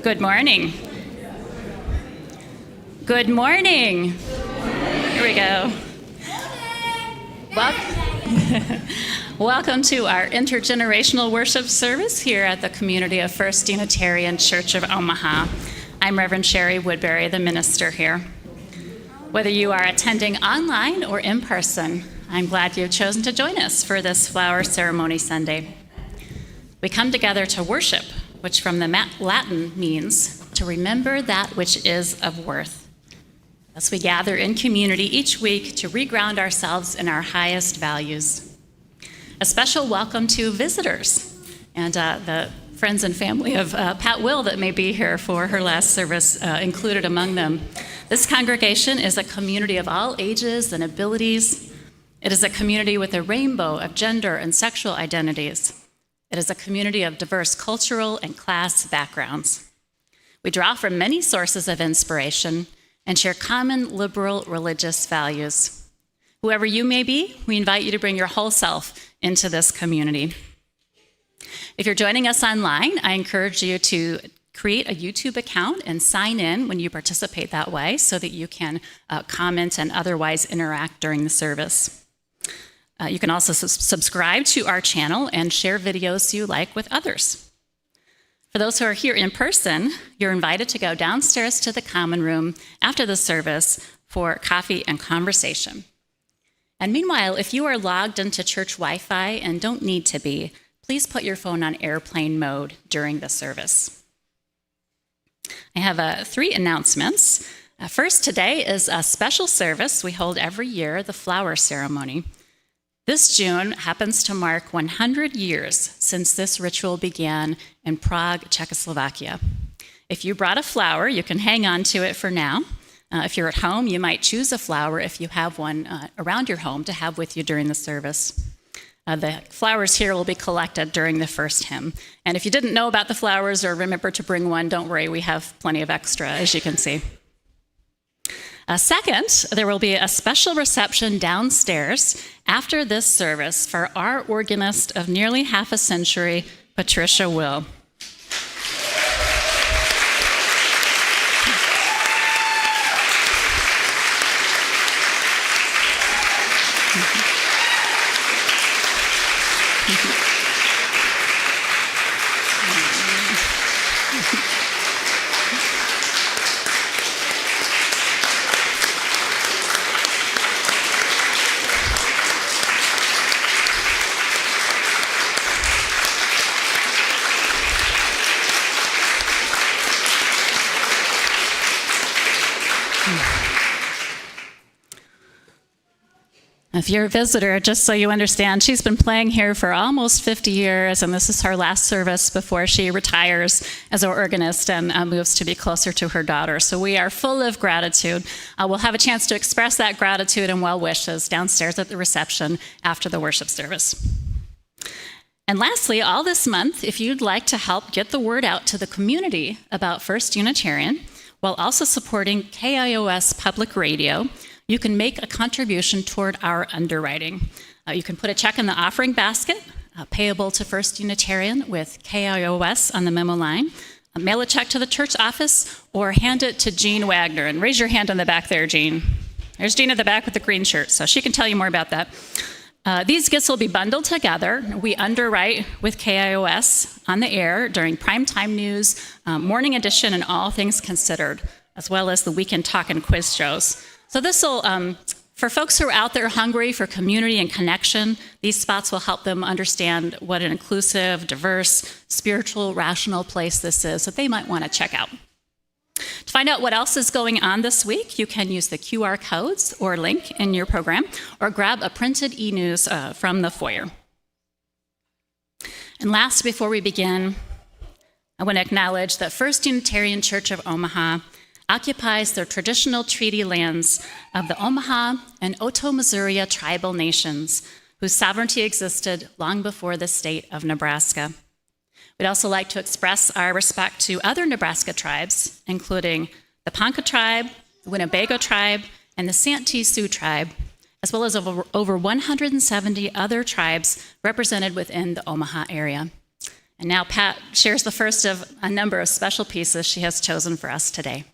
Good morning. Good morning. Here we go. Welcome to our intergenerational worship service here at the community of First Unitarian Church of Omaha. I'm Reverend Shari Woodbury, the minister here. Whether you are attending online or in person, I'm glad you've chosen to join us for this Flower Ceremony Sunday. We come together to worship, which from the Latin means to remember that which is of worth. Thus we gather in community each week to reground ourselves in our highest values. A special welcome to visitors and the friends and family of Pat Will that may be here for her last service included among them. This congregation is a community of all ages and abilities. It is a community with a rainbow of gender and sexual identities. It is a community of diverse cultural and class backgrounds. We draw from many sources of inspiration and share common liberal religious values. Whoever you may be, we invite you to bring your whole self into this community. If you're joining us online, I encourage you to create a YouTube account and sign in when you participate that way so that you can comment and otherwise interact during the service. You can also subscribe to our channel and share videos you like with others. For those who are here in person, you're invited to go downstairs to the common room after the service for coffee and conversation. And meanwhile, if you are logged into church Wi-Fi and don't need to be, please put your phone on airplane mode during the service. I have 3 announcements. First, today is a special service we hold every year, the flower ceremony. This June happens to mark 100 years since this ritual began in Prague, Czechoslovakia. If you brought a flower, you can hang on to it for now. If you're at home, you might choose a flower if you have one around your home to have with you during the service. The flowers here will be collected during the first hymn. And if you didn't know about the flowers or remember to bring one, don't worry, we have plenty of extra, as you can see. Second, there will be a special reception downstairs after this service for our organist of nearly half a century, Patricia Will. If you're a visitor, just so you understand, she's been playing here for almost 50 years, and this is her last service before she retires as an organist and moves to be closer to her daughter. So we are full of gratitude. We'll have a chance to express that gratitude and well wishes downstairs at the reception after the worship service. And lastly, all this month, if you'd like to help get the word out to the community about First Unitarian, while also supporting KIOS Public Radio, you can make a contribution toward our underwriting. You can put a check in the offering basket, payable to First Unitarian with KIOS on the memo line, mail a check to the church office, or hand it to Jean Wagner. And raise your hand on the back there, Jean. There's Jean at the back with the green shirt, so she can tell you more about that. These gifts will be bundled together. We underwrite with KIOS on the air during primetime news, morning edition, and all things considered, as well as the weekend talk and quiz shows. So this will, for folks who are out there hungry for community and connection, these spots will help them understand what an inclusive, diverse, spiritual, rational place this is that they might want to check out. To find out what else is going on this week, you can use the QR codes or link in your program, or grab a printed e-news from the foyer. And last, before we begin, I want to acknowledge that First Unitarian Church of Omaha occupies the traditional treaty lands of the Omaha and Otoe-Missouri tribal nations, whose sovereignty existed long before the state of Nebraska. We'd also like to express our respect to other Nebraska tribes, including the Ponca tribe, the Winnebago tribe, and the Santee Sioux tribe, as well as over 170 other tribes represented within the Omaha area. And now Pat shares the first of a number of special pieces she has chosen for us today.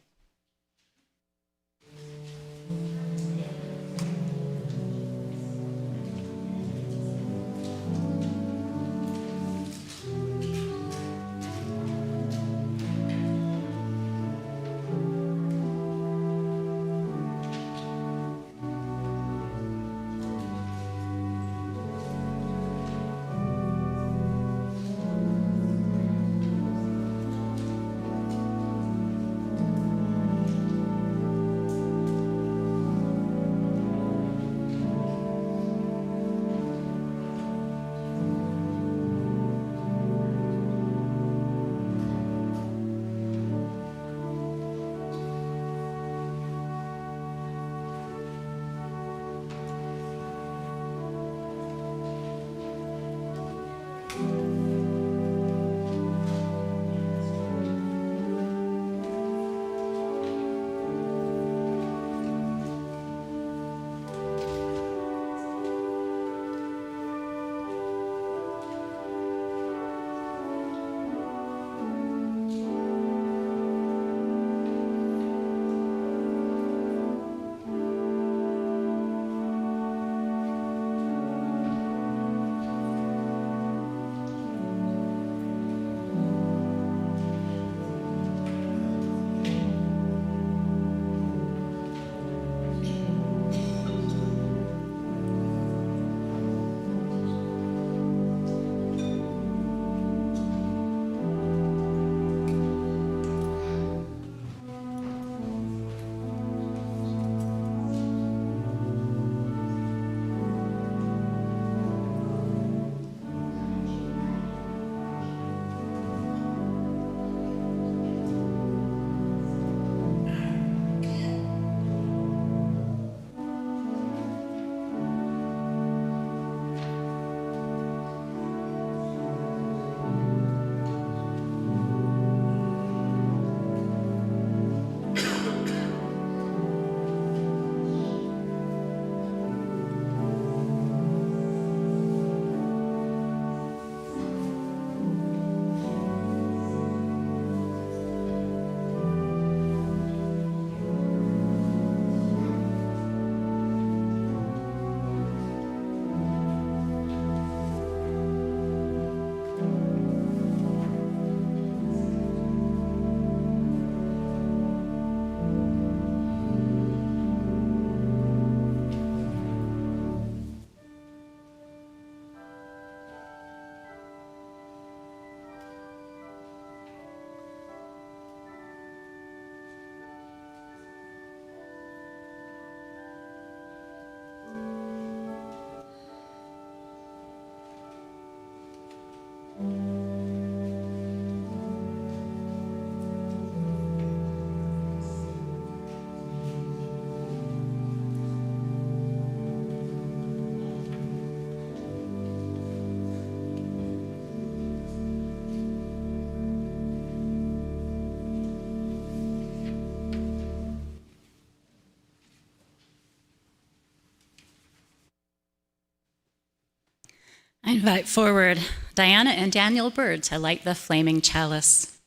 I invite forward Diana and Daniel Bird to light the flaming chalice.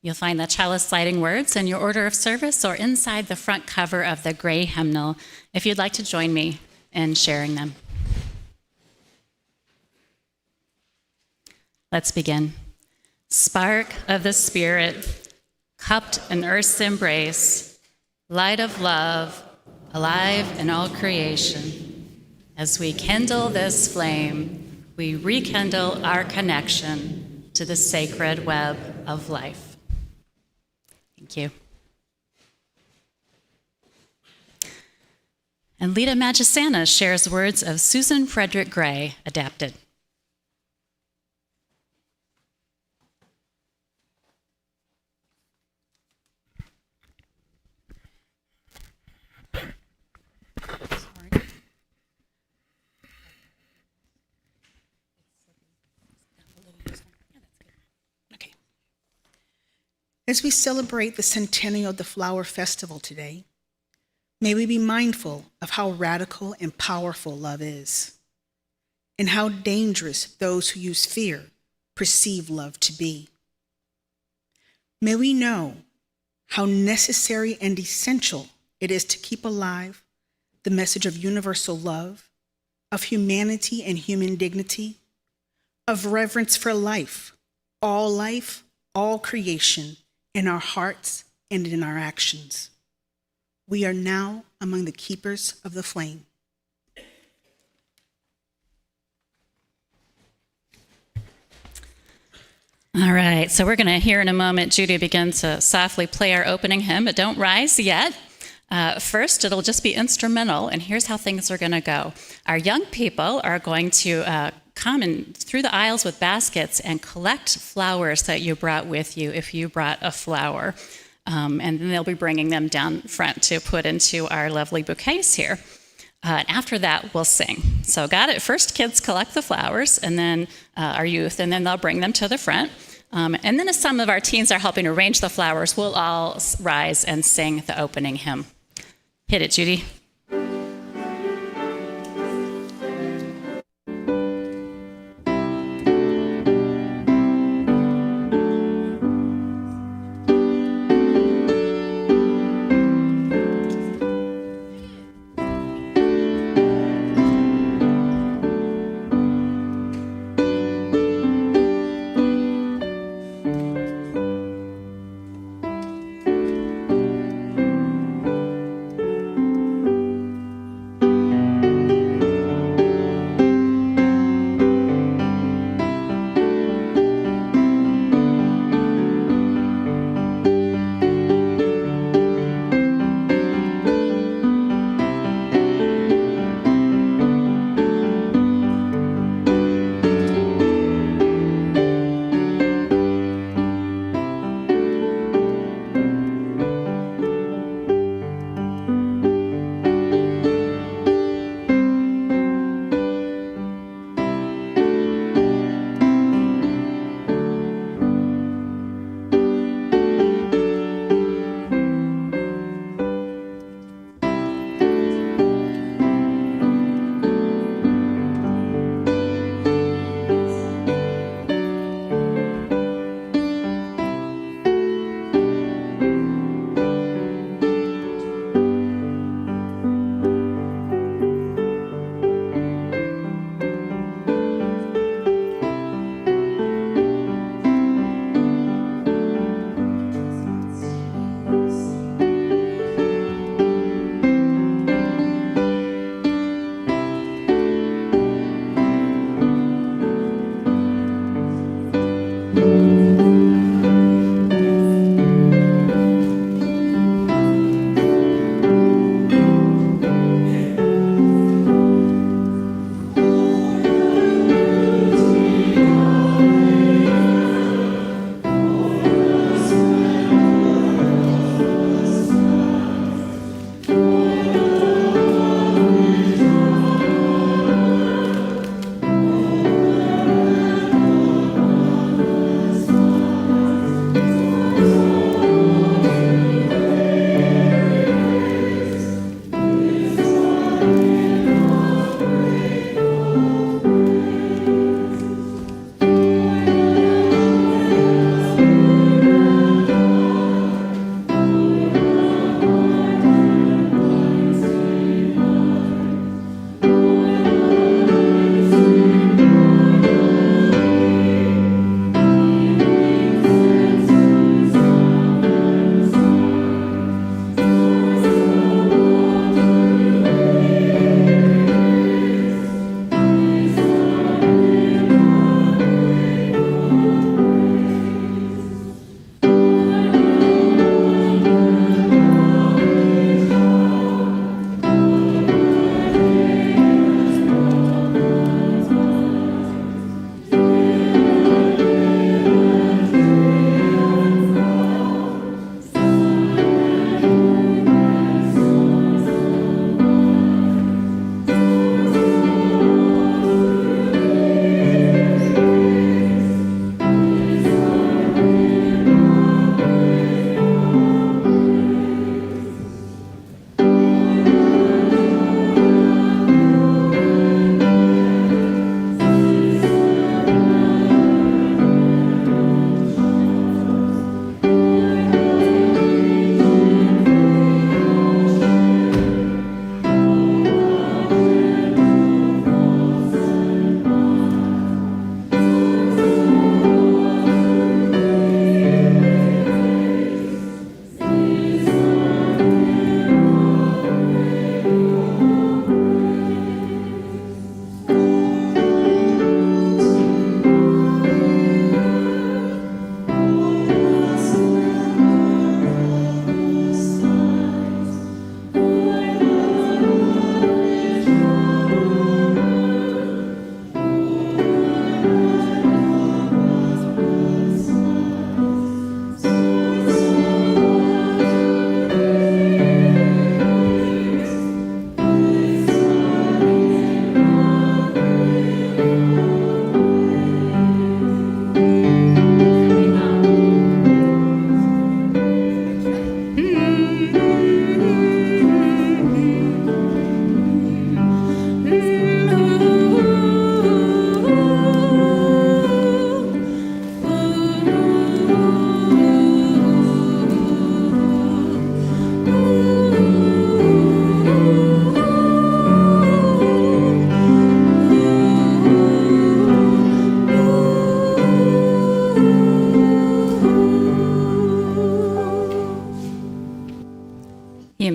You'll find the chalice lighting words in your order of service or inside the front cover of the gray hymnal if you'd like to join me in sharing them. Let's begin. Spark of the Spirit, cupped in earth's embrace, light of love, alive in all creation. As we kindle this flame, we rekindle our connection to the sacred web of life. Thank you. And Lita Magisana shares words of Susan Frederick Gray, adapted. As we celebrate the Centennial of the Flower Festival today, may we be mindful of how radical and powerful love is. and how dangerous those who use fear perceive love to be. May we know how necessary and essential it is to keep alive the message of universal love, of humanity and human dignity, of reverence for life, all creation, in our hearts and in our actions. We are now among the keepers of the flame. All right, so we're going to hear in a moment Judy begin to softly play our opening hymn, but don't rise yet. First, it'll just be instrumental, and here's how things are going to go. Our young people are going to come in through the aisles with baskets and collect flowers that you brought with you if you brought a flower. And then they'll be bringing them down front to put into our lovely bouquets here. And after that, we'll sing. So got it? First, kids collect the flowers, and then our youth, and then they'll bring them to the front. And then as some of our teens are helping arrange the flowers, we'll all rise and sing the opening hymn. Hit it, Judy.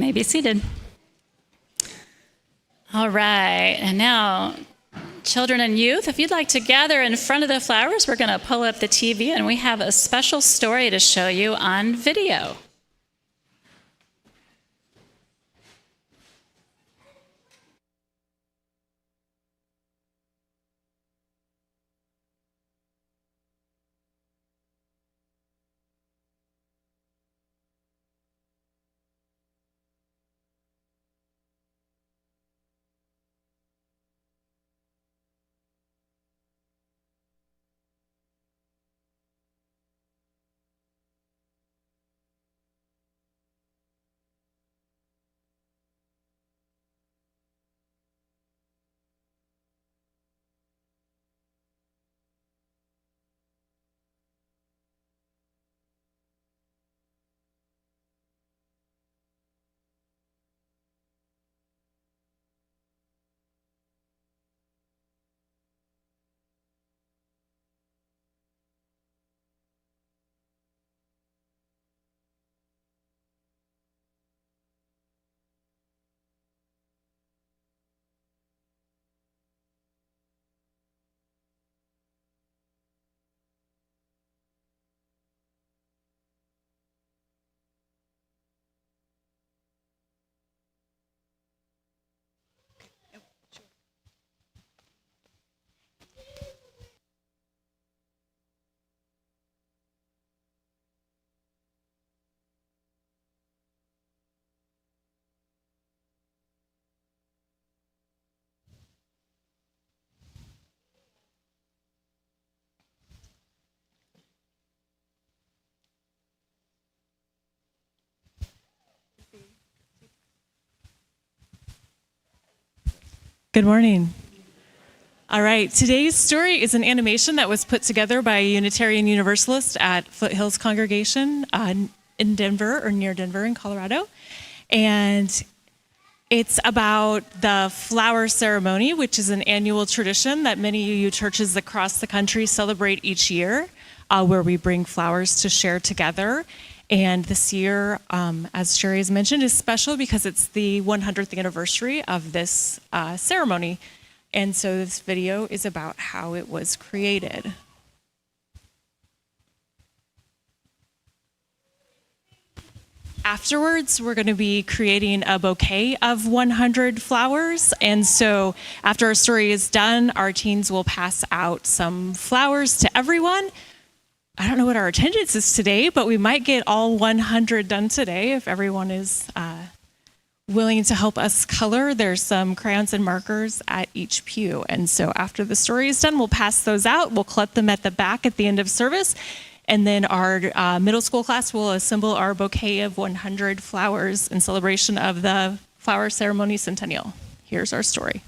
may be seated. All right, and now, children and youth, if you'd like to gather in front of the flowers, we're going to pull up the TV and we have a special story to show you on video. Good morning. All right, today's story is an animation that was put together by a Unitarian Universalist at Foothills Congregation in Denver, or near Denver in Colorado. And it's about the flower ceremony, which is an annual tradition that many UU churches across the country celebrate each year, where we bring flowers to share together. And this year, as Shari has mentioned, is special because it's the 100th anniversary of this ceremony. And so this video is about how it was created. Afterwards, we're going to be creating a bouquet of 100 flowers. And so after our story is done, our teens will pass out some flowers to everyone. I don't know what our attendance is today, but we might get all 100 done today if everyone is willing to help us color. There's some crayons and markers at each pew. And so after the story is done, we'll pass those out. We'll collect them at the back at the end of service. And then our middle school class will assemble our bouquet of 100 flowers in celebration of the flower ceremony Centennial. Here's our story.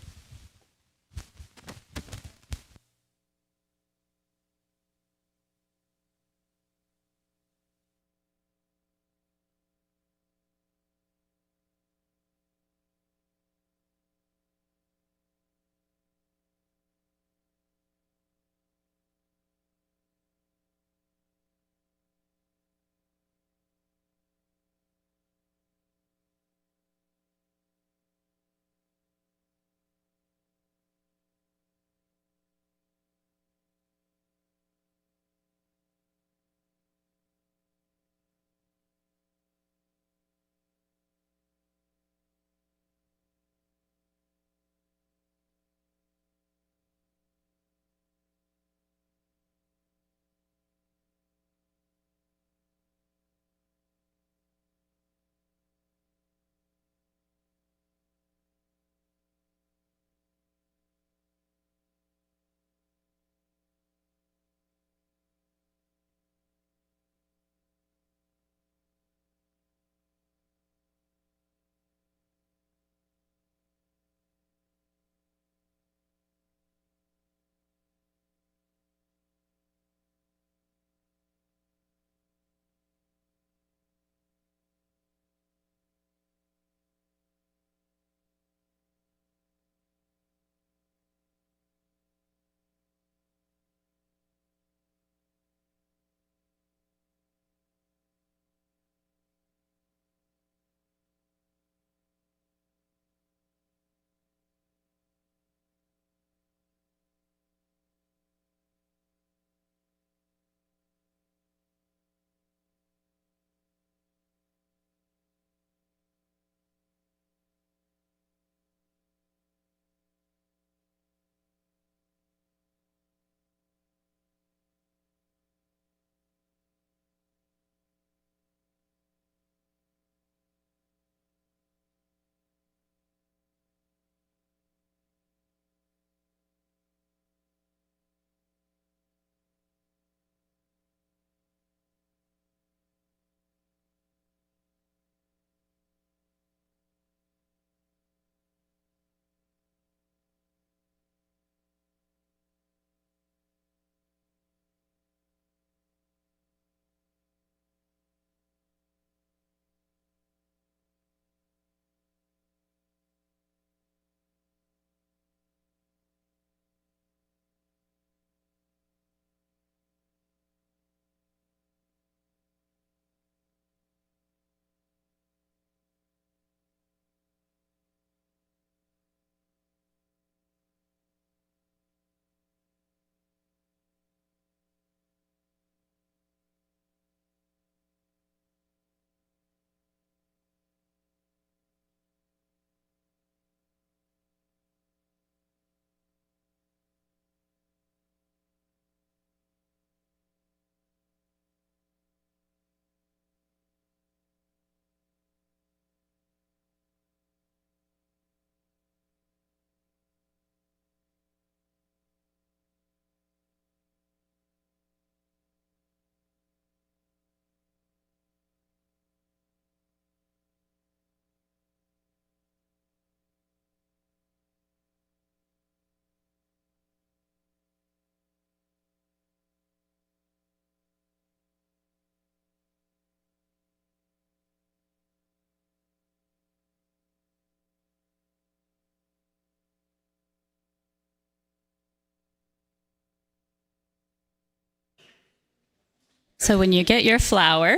So when you get your flower,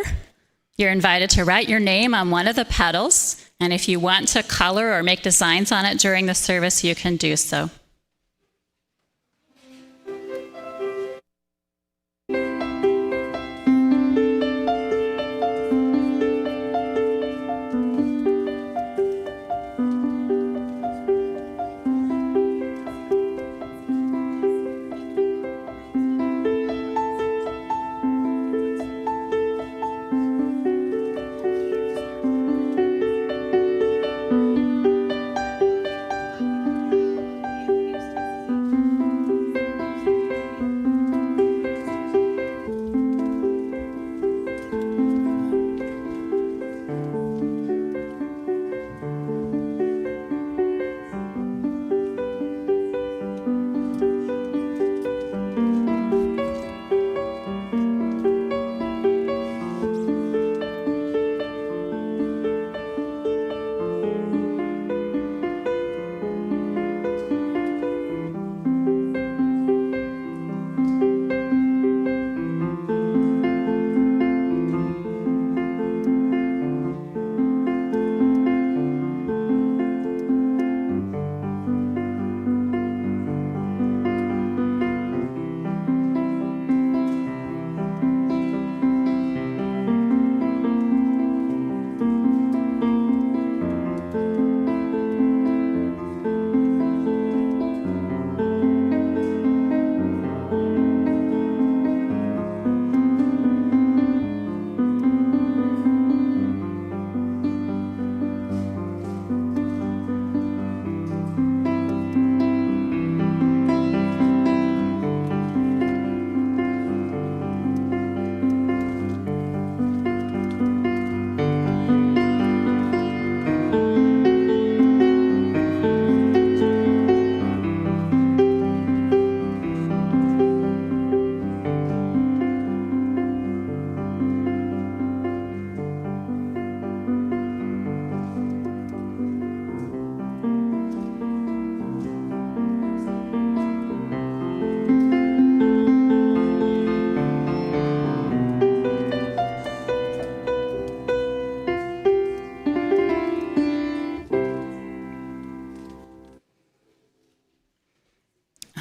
you're invited to write your name on one of the petals, and if you want to color or make designs on it during the service, you can do so.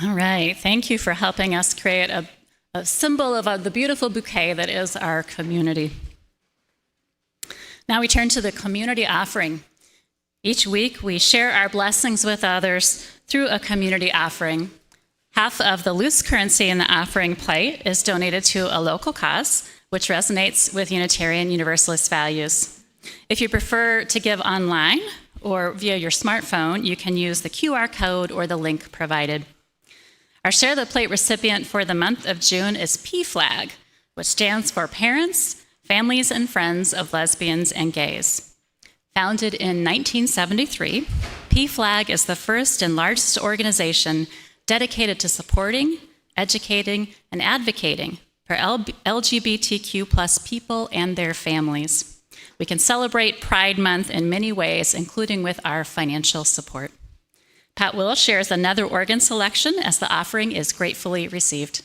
All right, thank you for helping us create a symbol of the beautiful bouquet that is our community. Now we turn to the community offering. Each week we share our blessings with others through a community offering. Half of the loose currency in the offering plate is donated to a local cause, which resonates with Unitarian Universalist values. If you prefer to give online or via your smartphone, you can use the QR code or the link provided. Our Share the Plate recipient for the month of June is PFLAG, which stands for Parents, Families, and Friends of Lesbians and Gays. Founded in 1973, PFLAG is the first and largest organization dedicated to supporting, educating, and advocating for LGBTQ+ people and their families. We can celebrate Pride Month in many ways, including with our financial support. Pat Will shares another organ selection as the offering is gratefully received.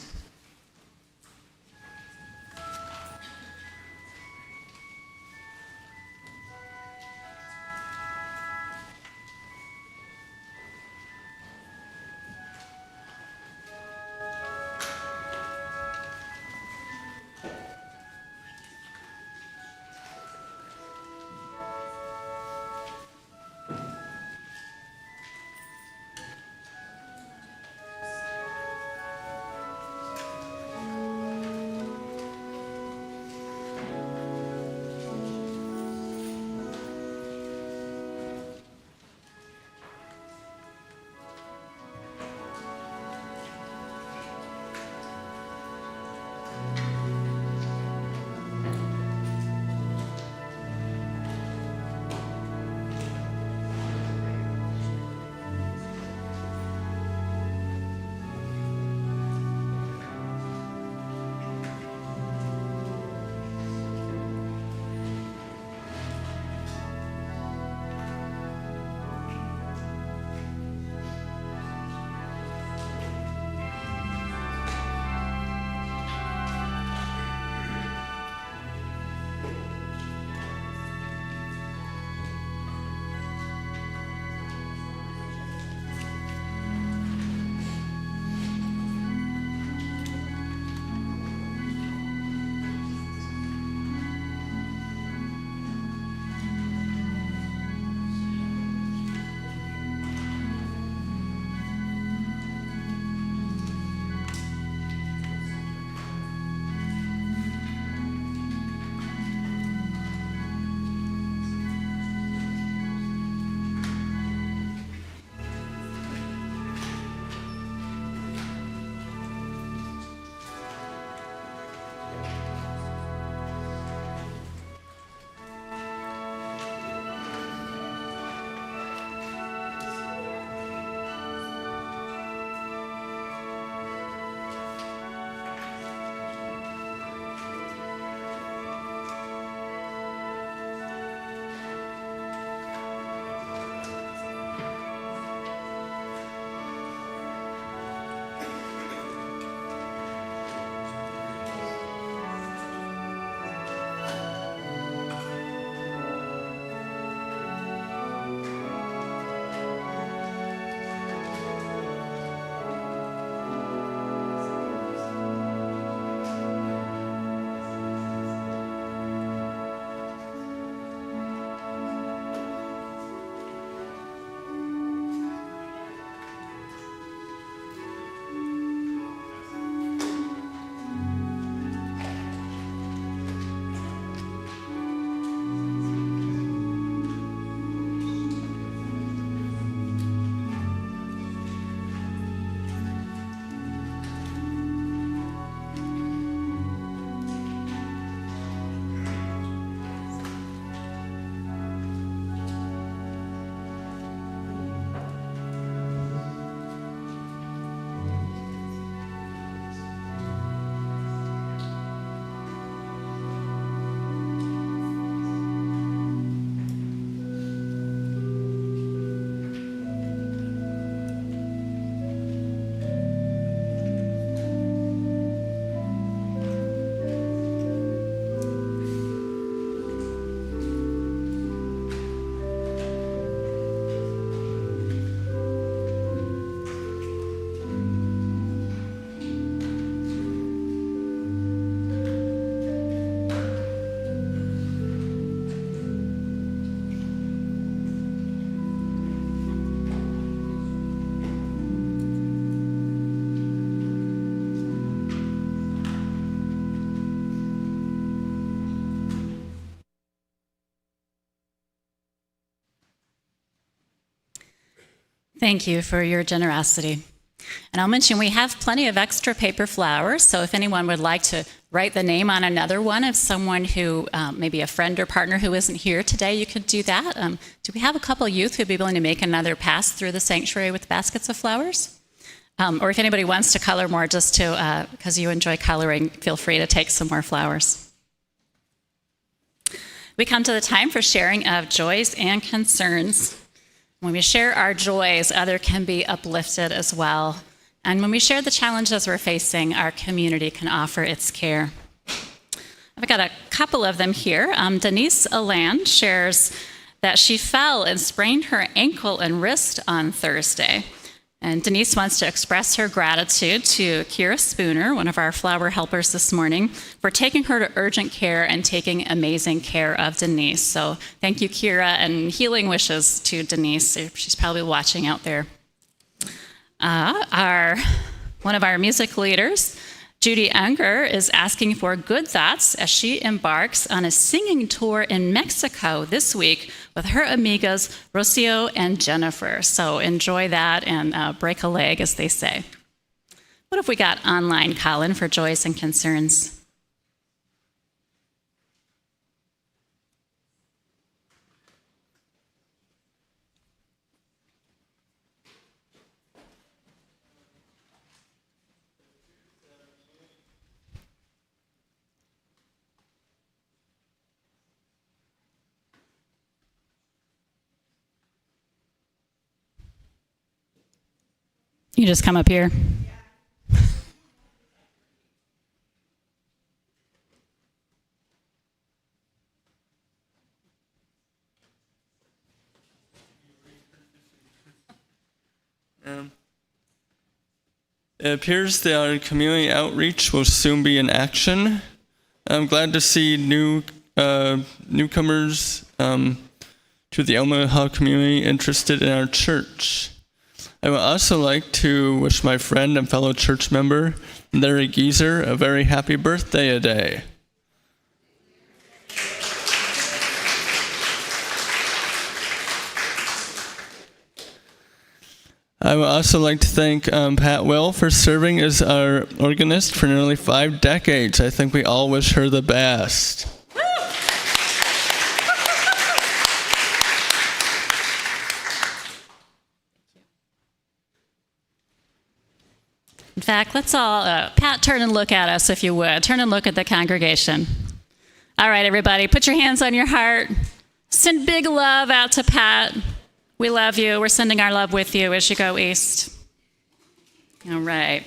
Thank you for your generosity. And I'll mention we have plenty of extra paper flowers, so if anyone would like to write the name on another one of someone who, maybe a friend or partner who isn't here today, you could do that. Do we have a couple youth who'd be willing to make another pass through the sanctuary with baskets of flowers? Or if anybody wants to color more, just to, because you enjoy coloring, feel free to take some more flowers. We come to the time for sharing of joys and concerns. When we share our joys, others can be uplifted as well. And when we share the challenges we're facing, our community can offer its care. I've got a couple of them here. Denise Aland shares that she fell and sprained her ankle and wrist on Thursday. And Denise wants to express her gratitude to Kira Spooner, one of our flower helpers this morning, for taking her to urgent care and taking amazing care of Denise. So thank you, Kira, and healing wishes to Denise. She's probably watching out there. One of our music leaders, Judy Unger, is asking for good thoughts as she embarks on a singing tour in Mexico this week with her amigas Rocio and Jennifer. So enjoy that and break a leg, as they say. What have we got online, Colin, for joys and concerns? You just come up here. It appears that our community outreach will soon be in action. I'm glad to see newcomers to the Omaha community interested in our church. I would also like to wish my friend and fellow church member, Larry Geezer, a very happy birthday today. I would also like to thank Pat Will for serving as our organist for nearly 5 decades. I think we all wish her the best. In fact, let's all, Pat, turn and look at us if you would. Turn and look at the congregation. All right, everybody, put your hands on your heart. Send big love out to Pat. We love you. We're sending our love with you as you go east. All right.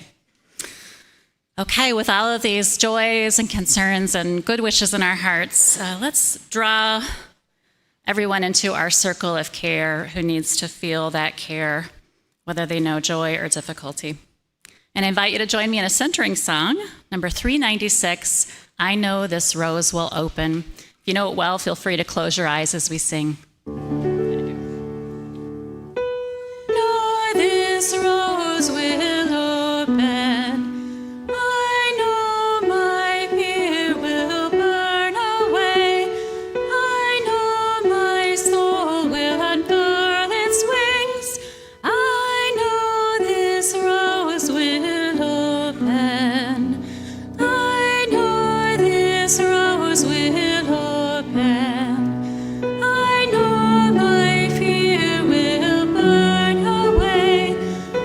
Okay, with all of these joys and concerns and good wishes in our hearts, let's draw everyone into our circle of care who needs to feel that care, whether they know joy or difficulty. And I invite you to join me in a centering song, number 396, I Know This Rose Will Open. If you know it well, feel free to close your eyes as we sing. This rose will open. I know my fear will burn away. I know my soul will unfurl its wings. I know this rose will open. I know this rose will open. I know my fear will burn away.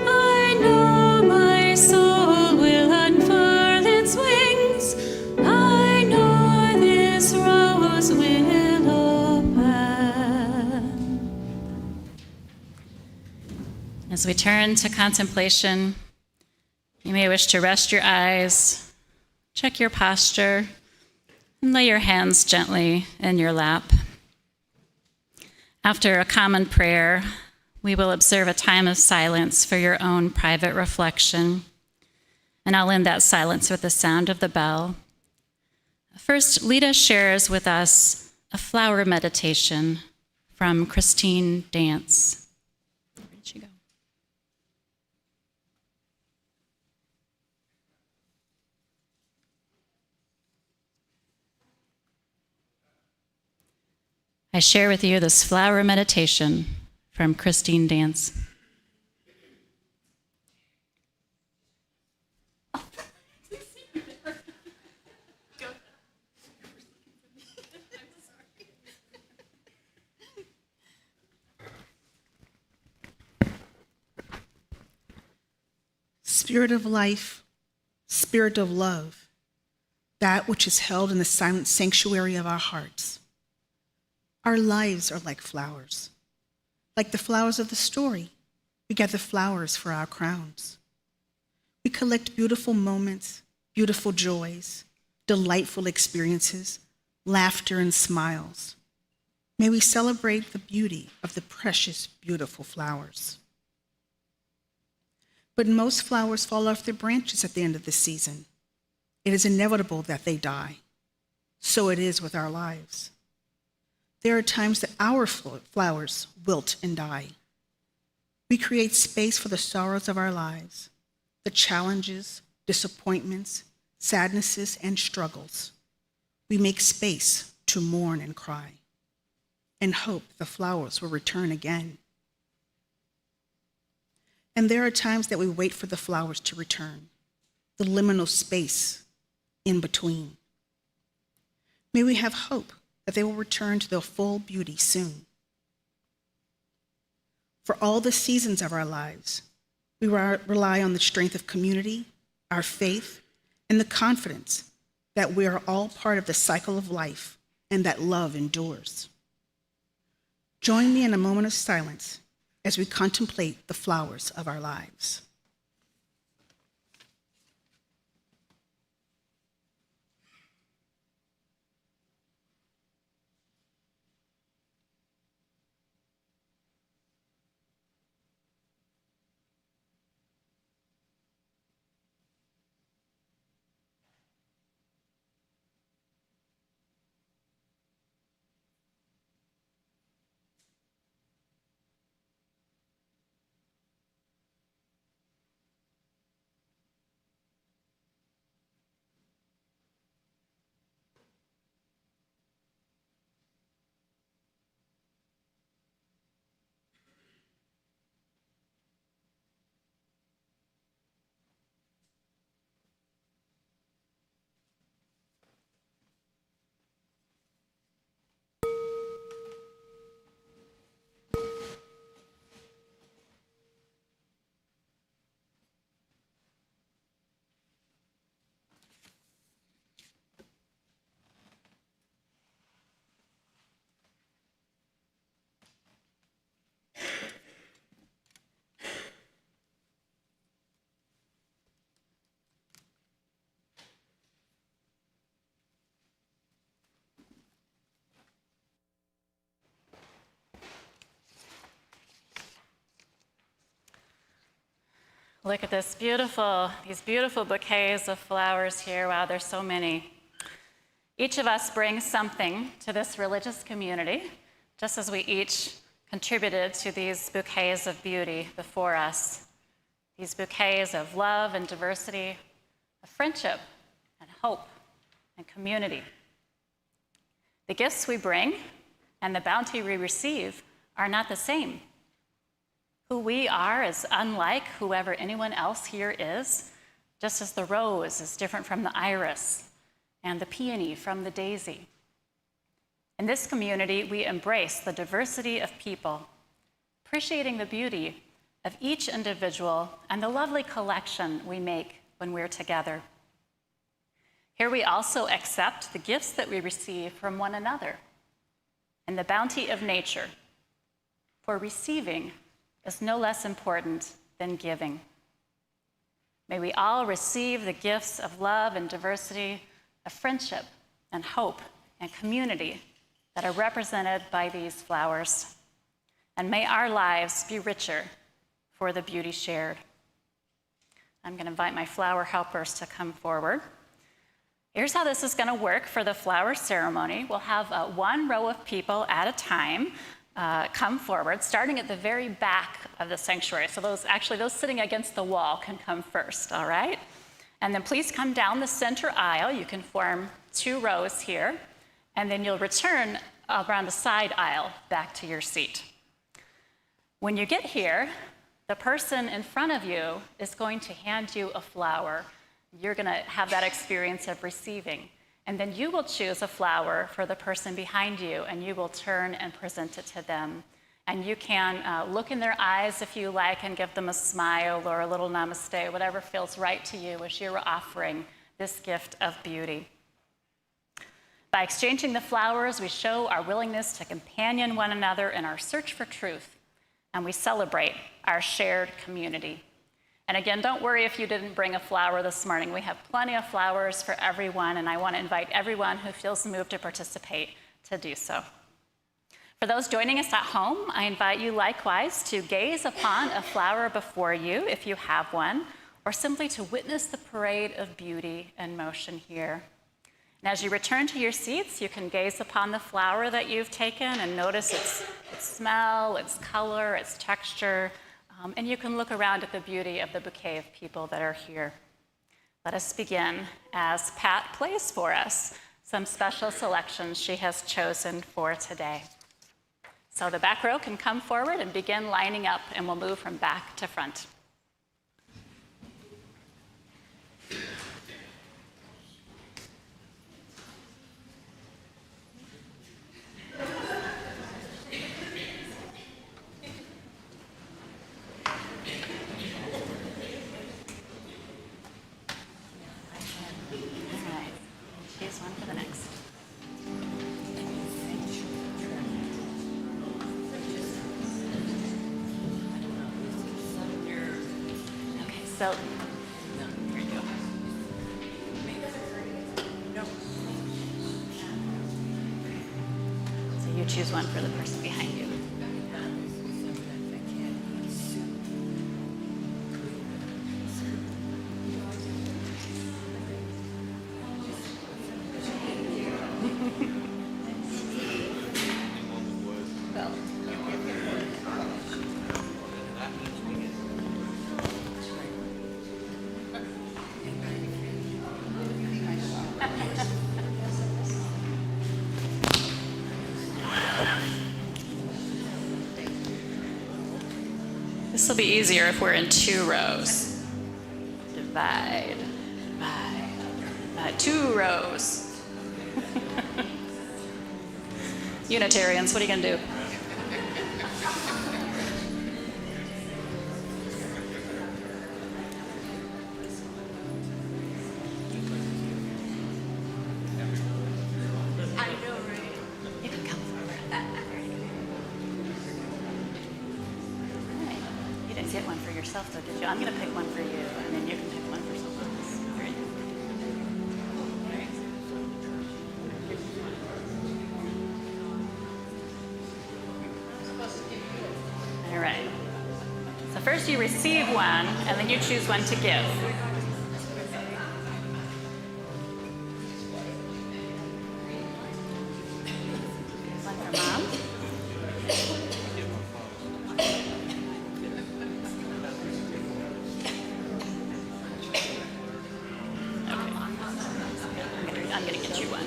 I know my soul will unfurl its wings. I know this rose will open. As we turn to contemplation, you may wish to rest your eyes, check your posture, and lay your hands gently in your lap. After a common prayer, we will observe a time of silence for your own private reflection. And I'll end that silence with the sound of the bell. First, Lita shares with us a flower meditation from Christine Dance. Where did she go? I share with you this flower meditation from Christine Dance. Spirit of life, Spirit of love, that which is held in the silent sanctuary of our hearts. Our lives are like flowers. Like the flowers of the story, we gather flowers for our crowns. We collect beautiful moments, beautiful joys, delightful experiences, laughter and smiles. May we celebrate the beauty of the precious, beautiful flowers. But most flowers fall off their branches at the end of the season. It is inevitable that they die. So it is with our lives. There are times that our flowers wilt and die. We create space for the sorrows of our lives, the challenges, disappointments, sadnesses, and struggles. We make space to mourn and cry and hope the flowers will return again. And there are times that we wait for the flowers to return, the liminal space in between. May we have hope that they will return to their full beauty soon. For all the seasons of our lives, we rely on the strength of community, our faith, and the confidence that we are all part of the cycle of life and that love endures. Join me in a moment of silence as we contemplate the flowers of our lives. Look at these beautiful bouquets of flowers here. Wow, there's so many. Each of us brings something to this religious community, just as we each contributed to these bouquets of beauty before us. These bouquets of love and diversity, of friendship and hope and community. The gifts we bring and the bounty we receive are not the same. Who we are is unlike whoever anyone else here is, just as the rose is different from the iris and the peony from the daisy. In this community, we embrace the diversity of people, appreciating the beauty of each individual and the lovely collection we make when we're together. Here we also accept the gifts that we receive from one another and the bounty of nature, for receiving is no less important than giving. May we all receive the gifts of love and diversity, of friendship and hope and community that are represented by these flowers. And may our lives be richer for the beauty shared. I'm going to invite my flower helpers to come forward. Here's how this is going to work for the flower ceremony. We'll have one row of people at a time come forward, starting at the very back of the sanctuary. So those sitting against the wall can come first, all right? And then please come down the center aisle. You can form 2 rows here, and then you'll return around the side aisle back to your seat. When you get here, the person in front of you is going to hand you a flower. You're going to have that experience of receiving. And then you will choose a flower for the person behind you, and you will turn and present it to them. And you can look in their eyes if you like and give them a smile or a little namaste, whatever feels right to you as you're offering this gift of beauty. By exchanging the flowers, we show our willingness to companion one another in our search for truth, and we celebrate our shared community. And again, don't worry if you didn't bring a flower this morning. We have plenty of flowers for everyone, and I want to invite everyone who feels moved to participate to do so. For those joining us at home, I invite you likewise to gaze upon a flower before you, if you have one, or simply to witness the parade of beauty and motion here. And as you return to your seats, you can gaze upon the flower that you've taken and notice its smell, its color, its texture, and you can look around at the beauty of the bouquet of people that are here. Let us begin as Pat plays for us some special selections she has chosen for today. So the back row can come forward and begin lining up, and we'll move from back to front. Choose one for the next. Okay, so here you go. So you choose one for the person behind you. This will be easier if we're in 2 rows. Divide, divide, divide. 2 rows. Unitarians, what are you going to do? You can come forward. You didn't get one for yourself, though, did you? I'm going to pick one for you, and then you can pick one for someone else. All right. All right. So first you receive one, and then you choose one to give. One for Mom. I'm going to get you one.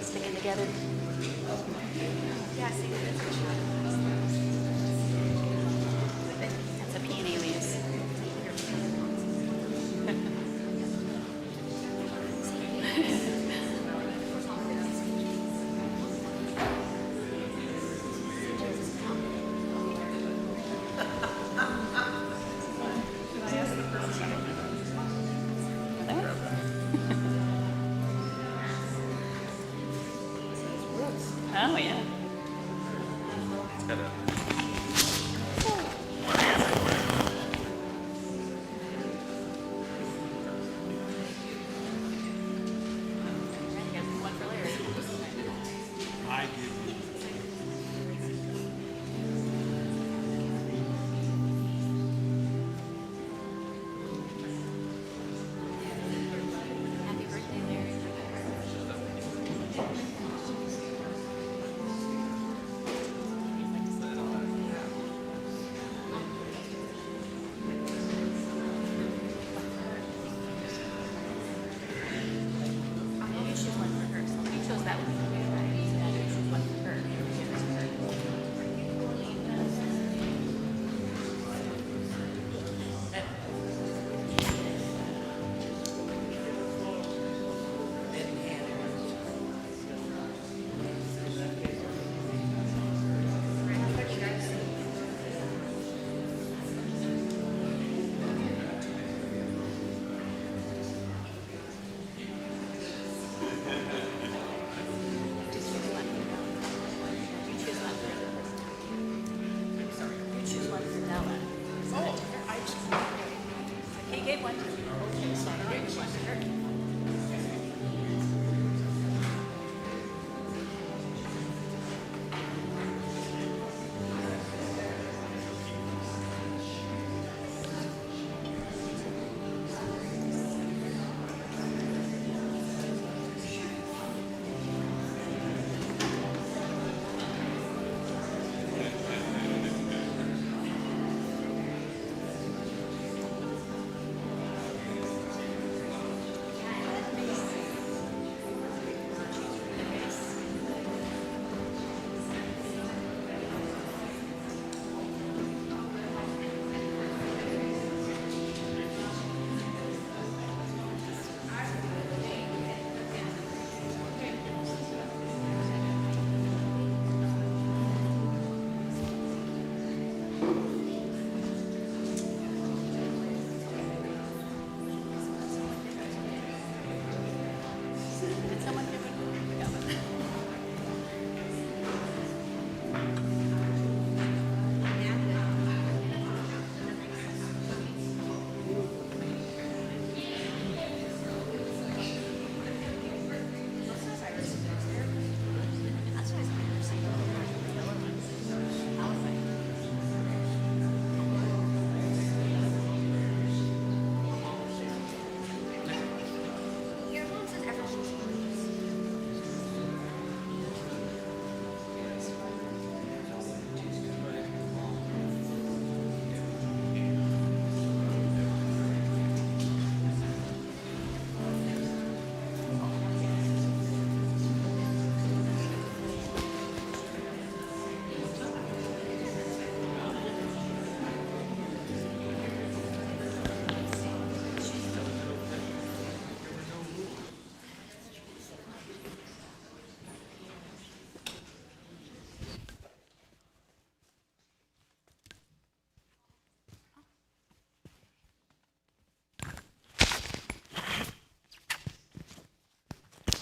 Sticking together. That's a peony leaves. Oh, yeah. One for Larry.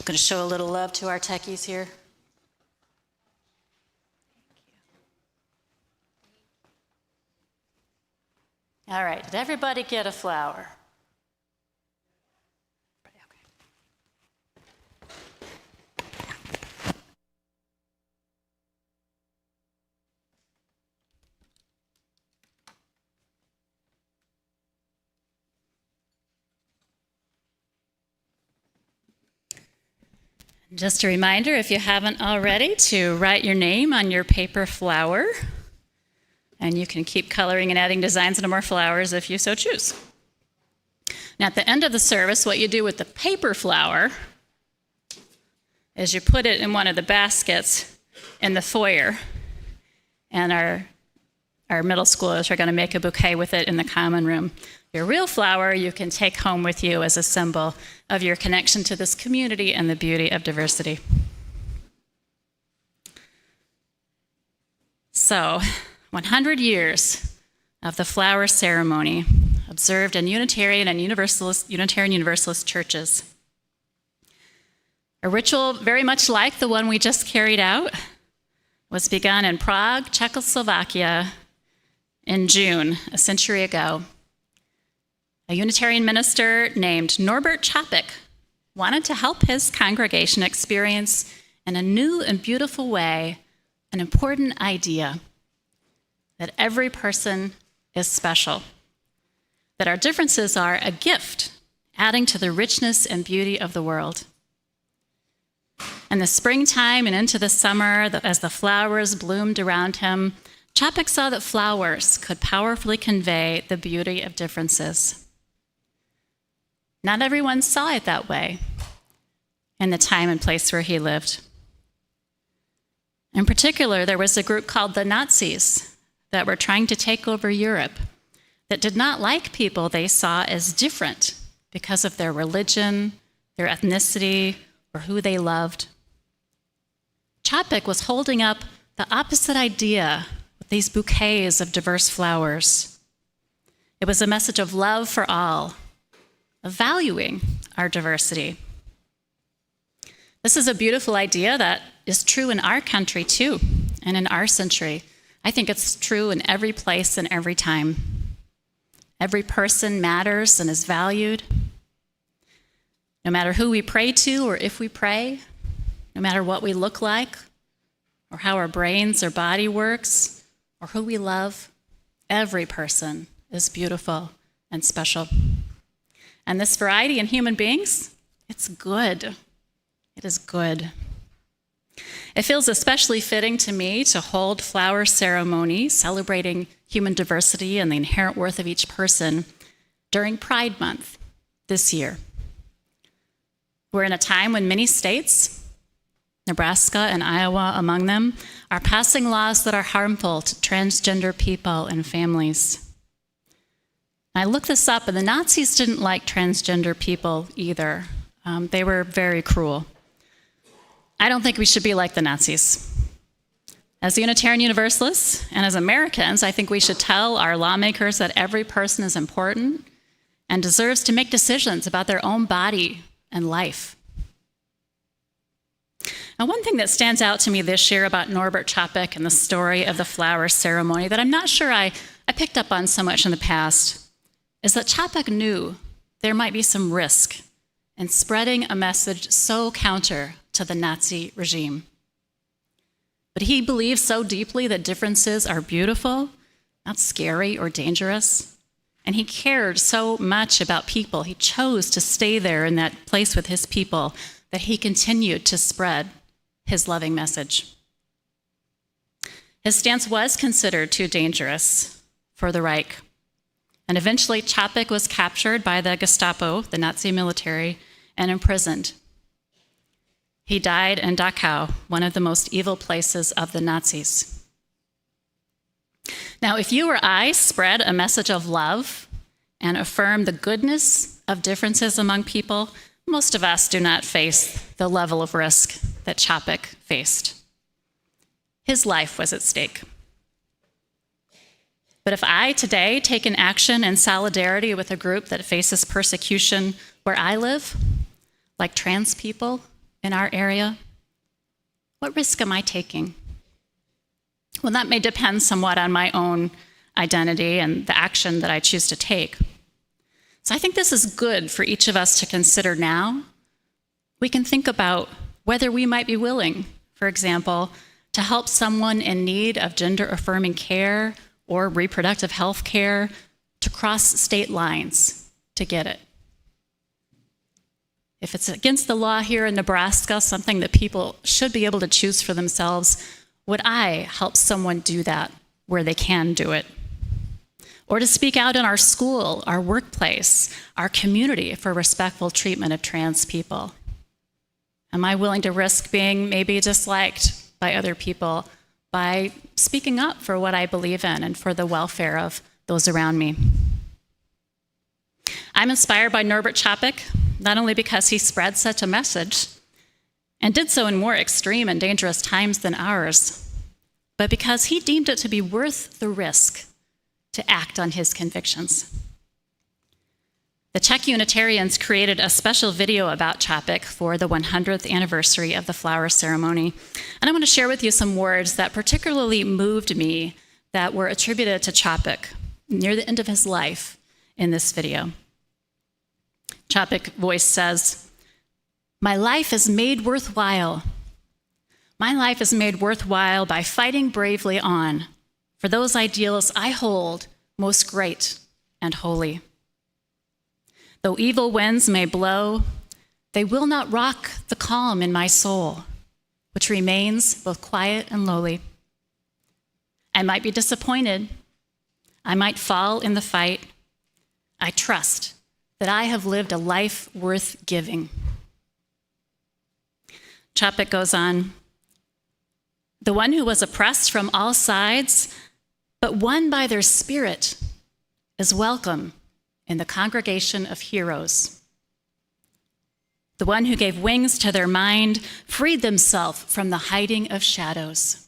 Going to show a little love to our techies here. All right, did everybody get a flower? Just a reminder, if you haven't already, to write your name on your paper flower. And you can keep coloring and adding designs into more flowers if you so choose. Now, at the end of the service, what you do with the paper flower is you put it in one of the baskets in the foyer. And our middle schoolers are going to make a bouquet with it in the common room. Your real flower you can take home with you as a symbol of your connection to this community and the beauty of diversity. So, 100 years of the flower ceremony observed in Unitarian Universalist churches. A ritual very much like the one we just carried out was begun in Prague, Czechoslovakia in June, a century ago. A Unitarian minister named Norbert Čapek wanted to help his congregation experience in a new and beautiful way an important idea that every person is special, that our differences are a gift, adding to the richness and beauty of the world. In the springtime and into the summer, as the flowers bloomed around him, Čapek saw that flowers could powerfully convey the beauty of differences. Not everyone saw it that way in the time and place where he lived. In particular, there was a group called the Nazis that were trying to take over Europe that did not like people they saw as different because of their religion, their ethnicity, or who they loved. Čapek was holding up the opposite idea with these bouquets of diverse flowers. It was a message of love for all, of valuing our diversity. This is a beautiful idea that is true in our country too, and in our century. I think it's true in every place and every time. Every person matters and is valued. No matter who we pray to or if we pray, no matter what we look like, or how our brains or body works, or who we love, every person is beautiful and special. And this variety in human beings, it's good. It is good. It feels especially fitting to me to hold flower ceremony celebrating human diversity and the inherent worth of each person during Pride Month this year. We're in a time when many states, Nebraska and Iowa among them, are passing laws that are harmful to transgender people and families. I looked this up, and the Nazis didn't like transgender people either. They were very cruel. I don't think we should be like the Nazis. As Unitarian Universalists and as Americans, I think we should tell our lawmakers that every person is important and deserves to make decisions about their own body and life. Now, one thing that stands out to me this year about Norbert Chapek and the story of the flower ceremony that I'm not sure I picked up on so much in the past is that Chapek knew there might be some risk in spreading a message so counter to the Nazi regime. But he believed so deeply that differences are beautiful, not scary or dangerous. And he cared so much about people. He chose to stay there in that place with his people that he continued to spread his loving message. His stance was considered too dangerous for the Reich. And eventually, Chapek was captured by the Gestapo, the Nazi military, and imprisoned. He died in Dachau, one of the most evil places of the Nazis. Now, if you or I spread a message of love and affirm the goodness of differences among people, most of us do not face the level of risk that Chapek faced. His life was at stake. But if I today take an action in solidarity with a group that faces persecution where I live, like trans people in our area, what risk am I taking? Well, that may depend somewhat on my own identity and the action that I choose to take. So I think this is good for each of us to consider now. We can think about whether we might be willing, for example, to help someone in need of gender-affirming care or reproductive health care to cross state lines to get it. If it's against the law here in Nebraska, something that people should be able to choose for themselves, would I help someone do that where they can do it? Or to speak out in our school, our workplace, our community for respectful treatment of trans people? Am I willing to risk being maybe disliked by other people by speaking up for what I believe in and for the welfare of those around me? I'm inspired by Norbert Chapek, not only because he spread such a message and did so in more extreme and dangerous times than ours, but because he deemed it to be worth the risk to act on his convictions. The Czech Unitarians created a special video about Chapek for the 100th anniversary of the flower ceremony. And I want to share with you some words that particularly moved me that were attributed to Chapek near the end of his life in this video. Chapek's voice says, "My life is made worthwhile. My life is made worthwhile by fighting bravely on for those ideals I hold most great and holy. Though evil winds may blow, they will not rock the calm in my soul, which remains both quiet and lowly. I might be disappointed. I might fall in the fight. I trust that I have lived a life worth giving." Chapek goes on, "The one who was oppressed from all sides, but won by their spirit, is welcome in the congregation of heroes. The one who gave wings to their mind freed themselves from the hiding of shadows."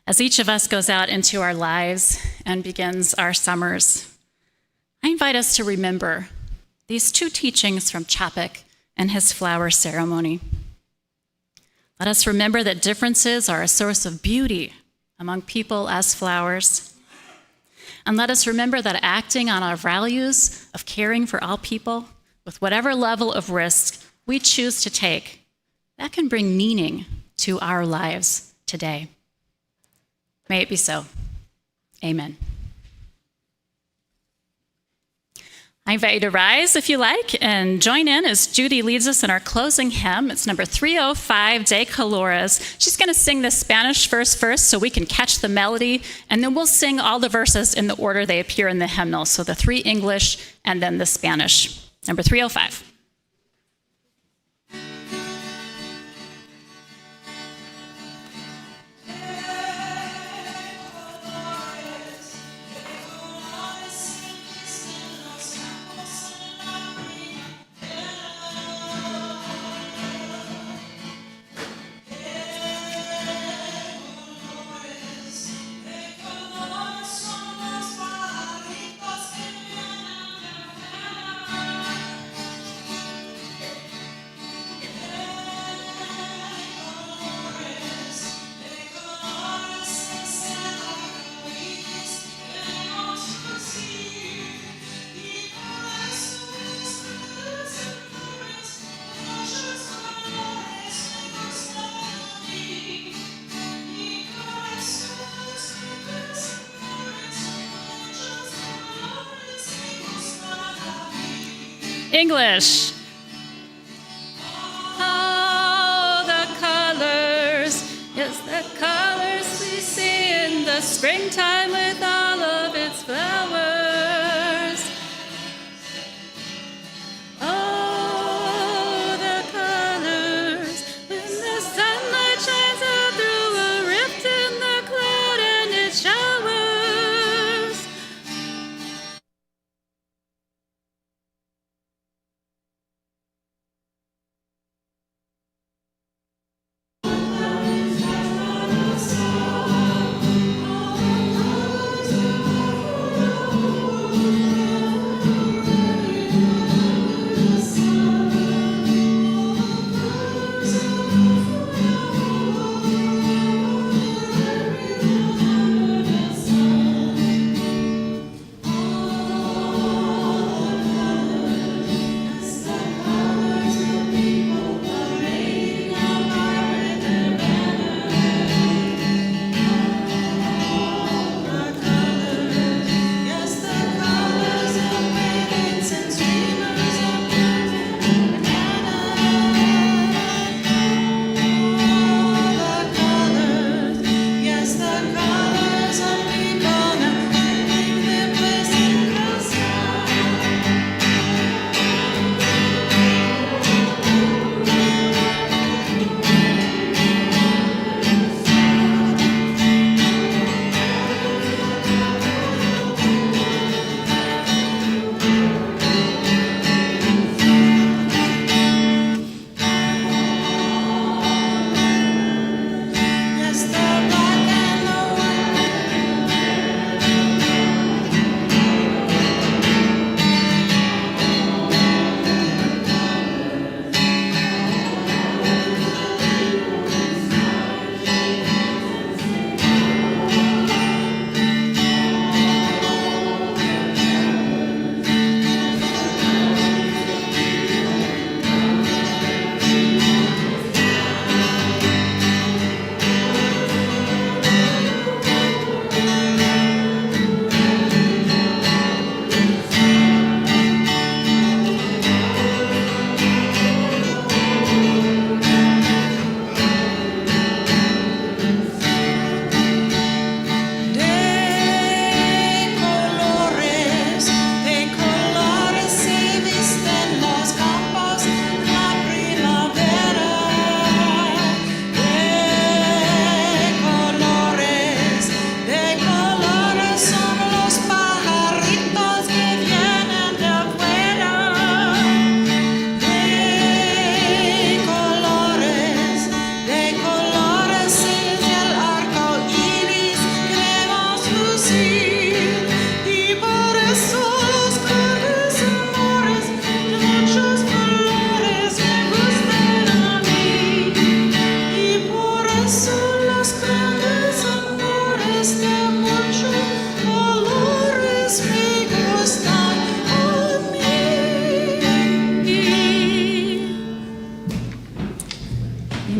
As each of us goes out into our lives and begins our summers, I invite us to remember these two teachings from Chapek and his flower ceremony. Let us remember that differences are a source of beauty among people as flowers. And let us remember that acting on our values of caring for all people, with whatever level of risk we choose to take, that can bring meaning to our lives today. May it be so. Amen. I invite you to rise if you like and join in as Judy leads us in our closing hymn. It's number 305, De Colores. She's going to sing the Spanish verse first so we can catch the melody, and then we'll sing all the verses in the order they appear in the hymnal. So the 3 English and then the Spanish. Number 305. English. Oh, the colors, yes, the colors we see in the springtime with all of its flowers. Oh, the colors, when the sunlight shines out through a rift in the cloud and it showers.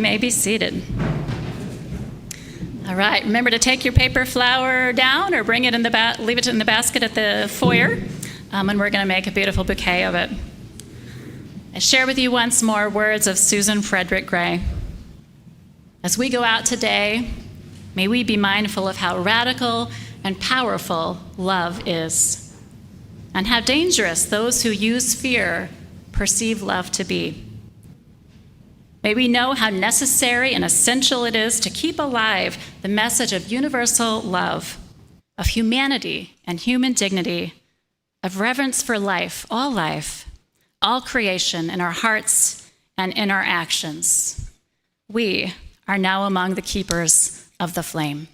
may be seated. All right, remember to take your paper flower down or bring it in the leave it in the basket at the foyer, and we're going to make a beautiful bouquet of it. I share with you once more words of Susan Frederick Gray. As we go out today, may we be mindful of how radical and powerful love is, and how dangerous those who use fear perceive love to be. May we know how necessary and essential it is to keep alive the message of universal love, of humanity and human dignity, of reverence for life, all creation in our hearts and in our actions. We are now among the keepers of the flame.